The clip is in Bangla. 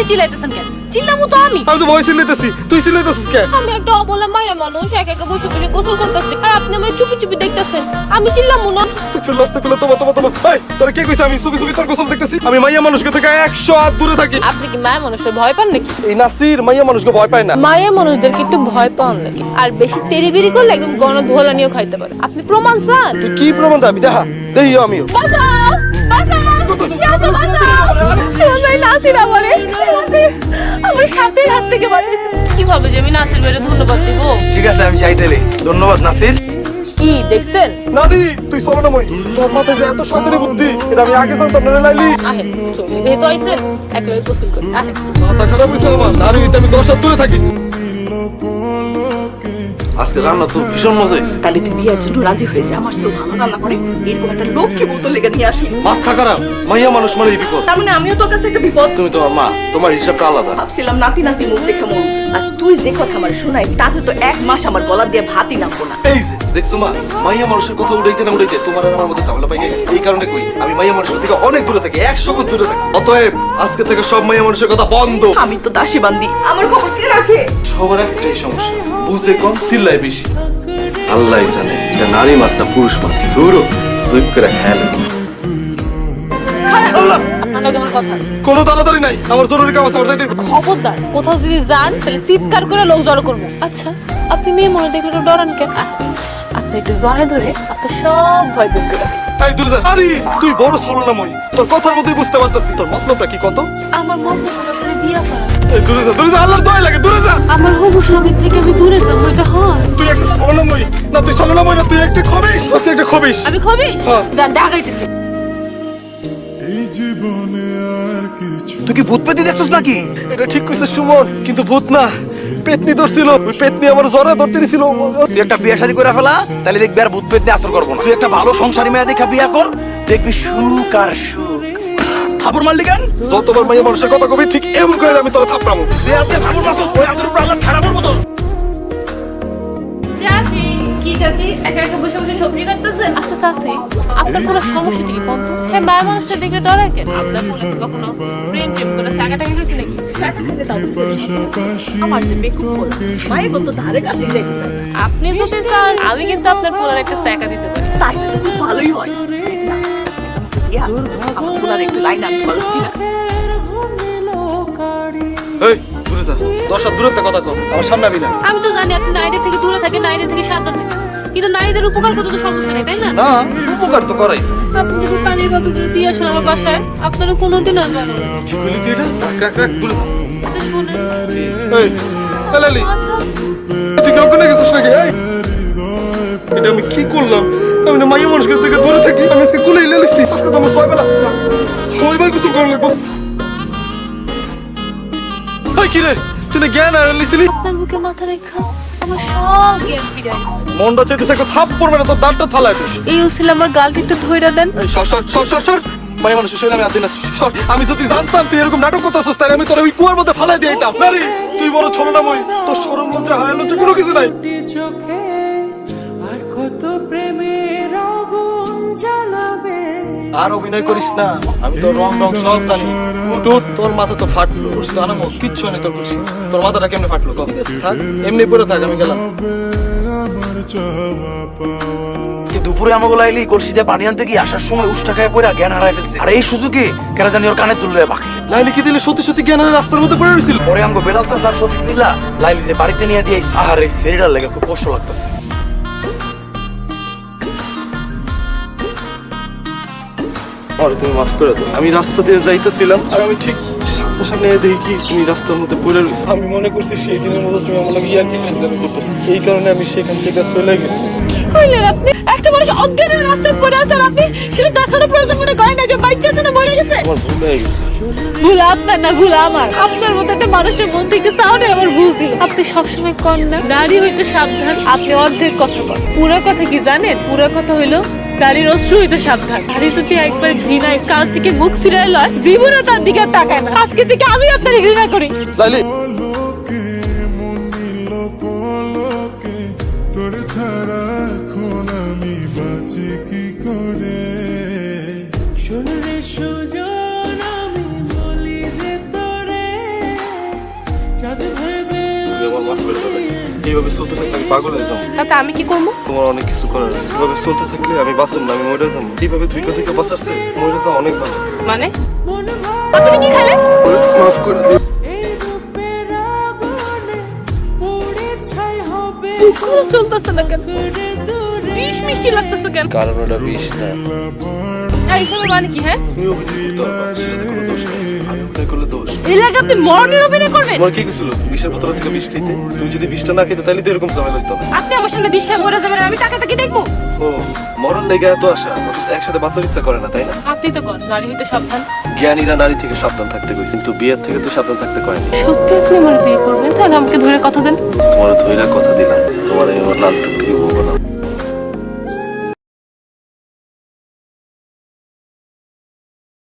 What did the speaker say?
চিল্লাইতেছেন কেন? চিল্লামু তো আমি তো ভয় চিল্লাইতেছি, তুই চিল্লাইতেছিস কেন? আমি একটা অবলা মায়া মানুষ, একা একা বসে বসে গোসল করতেছি, আর আপনি আমার চুপি চুপি দেখতেছেন। আমি চিল্লামু না। আস্তাগফিরুল্লাহ, তোমা এই তোরা কে কইছ আমি চুপি চুপি তোর গোসল দেখতেছি? আমি মাইয়া মানুষকে থেকে 100 হাত দূরে থাকি। আপনি কি মায়া মানুষের ভয় পান নাকি? এই নাসির মাইয়া মানুষকে ভয় পায় না। মায়া মানুষদেরকে একটু ভয় পান নাকি? আর বেশি তেড়িবিড়ি করলে একদম গণধোলা নিয়েও খাইতে পারে। আপনি প্রমাণ চান? তুই কি প্রমাণ দাবি? দেহি আমিও। বাঁচাও! বাঁচাও! নাসির আমার সাপের হাত থেকে বাঁচাইছে। কিভাবে যে আমি নাসির ভাইরে ধন্যবাদ দিব? ঠিক আছে, আমি চাইতেলে ধন্যবাদ নাসির। কি দেখছেন? নানি তুই চলো না মই, তোর মাথায় যে এত শয়তানি বুদ্ধি এটা আমি আগে জানতাম না রে লাইলি। আহেন চলে যেহেতু আইছেন একেবারে গোসল করি। আহেন। মাথা খারাপ হইছে আমার, নানি আমি 10 হাত দূরে থাকি। আজকে রান্না তো ভীষণ মজা হয়েছে। তাহলে তুই বিয়ের জন্য রাজি হয়ে যা, আমার চেয়েও ভালো রান্না করে এরকম একটা লক্ষ্মী বোতল লেগে নিয়ে আসি। মাথা খারাপ, মাইয়া মানুষ মানে বিপদ। তার মানে আমিও তোর কাছে একটা বিপদ। তুমি তোমার মা, তোমার হিসাবটা আলাদা। ভাবছিলাম নাতি নাতি মুখ দেখে মন, আর তুই যে কথা আমার শোনাই তাতে তো 1 মাস আমার গলা দিয়ে ভাতই নামবো না। এই যে দেখছো মা, মাইয়া মানুষের কথা উড়াইতে না উড়াইতে তোমার আর আমার মধ্যে ঝামেলা পাই গেছে। এই কারণে কই আমি মাইয়া মানুষের থেকে অনেক দূরে থাকি, 100 গজ দূরে থাকি। অতএব আজকে থেকে সব মাইয়া মানুষের কথা বন্ধ। আমি তো দাসী বান্দি, আমার খবর কে রাখে? সবার একটাই সমস্যা, বুঝে কম চিল্লায় বেশি। আল্লাহ জানে এটা নারী মাছ না পুরুষ মাছ। ধরো সুইপ করে খেয়াল। কোনো তাড়াতাড়ি নাই, আমার জরুরি কাজ আছে, আমার যাইতে হবে। খবরদার কোথাও যদি যান তাহলে চিৎকার করে লোক জড়ো করবো। আচ্ছা আপনি মেয়ে মনে দেখলে তো ডরান কেন? আপনি একটু জড়ে ধরে আপনার সব ভয় দূর করে দেন। এই দূরে যা। আরে তুই বড় ছলনাময়ী, তোর কথার মধ্যেই বুঝতে পারতাছি তোর মতলবটা কি কত। আমার মন করে বিয়া করা। এই দূরে যা, আল্লাহর দয়া লাগে, দূরে যা। আমার হবু স্বামীর থেকে আমি দূরে যাবো, এটা হয়? তুই একটা ছলনাময়ী না, তুই ছলনাময়ী না, তুই একটা খবিশ, তুই একটা খবিশ। আমি খবি হ্যাঁ। ডাকাইতেছি। তুই কি ভূত পেতে দেখছস নাকি? এটা ঠিক কইছিস সুমন, কিন্তু ভূত না, পেতনি ধরছিল। ওই পেতনি আমার জ্বরে ধরতে দিছিল। তুই একটা বিয়ে শাদী করে ফেলা, তাহলে দেখবি আর ভূত পেতে আসর করবো না। তুই একটা ভালো সংসারী মেয়ে দেখা বিয়া কর, দেখবি সুখ আর সুখ। থাপড় মারলি কেন? যতবার মাইয়া মানুষের কথা কবি ঠিক এমন করে আমি তোরা থাপড়ামু। তুই হাতে থাপড় মারছস, ওই হাতের উপর আল্লাহ ঠাড়ানোর মতো। চাচি কি চাচি একা একা বসে বসে সবজি কাটতেছেন? আচ্ছা চাচি আপনার কোনো সমস্যা কি বন্ধু? হ্যাঁ মায়ের মানুষটা দেখলে ডরায় কেন? আপনার বলে তো কখনো প্রেম করে টাকা গেছে নাকি? আমার যে বেকুব বল, মায়ের মতো ধারে কাছে যাইতে চায় না। আপনি যদি চান আমি কিন্তু আপনার পোলার একটা স্যাকা দিতে পারি। তাই তো খুব ভালোই হয়। না, ইয়া, আমার পোলার একটু লাইন আনতে পারো কিনা? এই দূরে যা, 10 হাত দূরে কথা কর, আমার সামনে আবি না। আমি তো জানি আপনি নারীদের থেকে দূরে থাকেন, নারীদের থেকে সাবধান থাকেন, কিন্তু নারীদের উপকার করতে তো সমস্যা নেই তাই না? না, উপকার তো করাইছে। আপনি যদি পানির বোতল দিয়ে আসেন আমার বাসায় আপনারা কোনোদিন আর জানেন না। কি বলি তুই এটা? রাখ দূরে যা। আচ্ছা, শোনেন। এই লালি, তুই কেউ কোনে গেছিস নাকি? এই এটা আমি কি করলাম? আমি না মাইয়া মানুষকে থেকে দূরে থাকি, আমি আজকে কোলে লেলিছি। আজকে তো আমার 6 বার কিছু করা লাগবে। এই কি রে, তুই না জ্ঞান আর লিছিলি? আপনার বুকে মাথা রেখা আমার সব জ্ঞান ফিরে আসছে। মনটা চাইতেছে একটা থাপ্পড় মেরে তোর দাঁতটা ফালায় দিই। এই উসিল আমার গালটা একটু ধইরা দেন। এই সর মাইয়া মানুষের শরীরে আমি আদিনা সর। আমি যদি জানতাম তুই এরকম নাটক করতেছিস তাহলে আমি তোর ওই কুয়ার মধ্যে ফালাই দিয়ে দিতাম। নারী তুই বড় ছলনাময়ী, তোর শরম লজ্জা হায় লজ্জা কোনো কিছু নাই। আর কত প্রেমের আগুন জ্বালাবে। আর অভিনয় করিস না, আমি তো রং সব জানি। উঠ, তোর মাথা তো ফাটলো, কিচ্ছু নেই তোর খুশি। তোর মাথাটা কেমনে ফাটলো? ঠিক আছে থাক, এমনি পড়ে থাক, আমি গেলাম। দুপুরে আমাকে লাইলি কলসিতে পানি আনতে গিয়ে আসার সময় উষ্টা খায় পড়ে জ্ঞান হারায় ফেলছে। আর এই সুযোগে কেন জানি ওর কানে তুলে ভাগছে। লাইলি কি দিলে সত্যি জ্ঞান আর রাস্তার মধ্যে পড়ে রয়েছিল। পরে আমাকে বেলাল চাচা আর শফিক মিল্লা লাইলিতে বাড়িতে নিয়ে দিয়ে আহারে শরীরটার লেগে খুব কষ্ট লাগতেছে। আরে তুমি মাফ করে দাও, আমি রাস্তা দিয়ে যাইতেছিলাম আর আমি ঠিক সামনে দেখি কি তুমি রাস্তার মধ্যে পড়ে রয়েছো। আমি মনে করছি সেই দিনের মতো তুমি আমার লাগে ইয়ার্কি ফেসলামি করতেছো, এই কারণে আমি সেখান থেকে চলে গেছি। কি কইলেন আপনি? একটা মানুষ অজ্ঞান হয়ে রাস্তায় পড়ে আছে আর আপনি সেটা দেখানোর প্রয়োজন মনে করেন না যে বাচ্চা আছে না মরে গেছে? আমার ভুল হয়ে গেছে। ভুল আপনার না, ভুল আমার। আপনার মতো একটা মানুষের মন থেকে সাউন্ডে আমার ভুল ছিল। আপনি সবসময় কন না নারী হইতে সাবধান, আপনি অর্ধেক কথা বলেন। পুরো কথা কি জানেন? পুরো কথা হইলো নারীর অশ্রু হইতে সাবধান। নারী যদি একবার ঘৃণায় কাল থেকে মুখ ফিরায় লয় জীবনে তার দিকে তাকায় না। আজকে থেকে আমি আপনার ঘৃণা করি। লাইলি তোর ছাড়া এখন আমি বাঁচি কি করে? শোন রে সুজন আমি বলি যে তোরে তুমি আমার মাফ করে দেবে। এইভাবে চলতে থাকলে আমি পাগল হয়ে যাবো। তাতে আমি কি করবো? তোমার অনেক কিছু করার আছে। এভাবে চলতে থাকলে আমি বাঁচুন না, আমি মরে যাবো। এইভাবে ধুইকা ধুইকা বাঁচাচ্ছে, মরে যাওয়া অনেক ভালো। মানে আপনি কি খেলেন? মাফ করে দিও। মুখগুলো চলতেছে না কেন? বিষ মিষ্টি লাগতেছে কেন? কারণ ওটা বিষ না। এইসবের মানে কি? হ্যাঁ, তুমি অভিযোগ করতে পারবা, সেটা কোনো দোষ নেই। আমি অভিনয় করলে দোষ। এই লাগে আপনি মরণের অভিনয় করবেন? তোমার কি গেছিল বিষের বোতল থেকে বিষ খাইতে? তুমি যদি বিষটা না খেতে তাহলে তো এরকম ঝামেলা হইতো না। আপনি আমার সামনে বিষ খেয়ে মরে যাবেন, আর আমি টাকা টাকি দেখবো? ও মরণ লেগে এত আশা, অথচ একসাথে বাঁচার ইচ্ছা করে না, তাই না? আপনি তো কোন নারী হইতে সাবধান। জ্ঞানীরা নারী থেকে সাবধান থাকতে কইছে, কিন্তু বিয়ের থেকে তো সাবধান থাকতে কয়নি। সত্যি আপনি আমার বিয়ে করবেন? তাহলে আমাকে ধরে কথা দেন। তোমার ধৈর্য কথা দিলাম, তোমার আমি আমার লাল টুকটুকি বলবো না।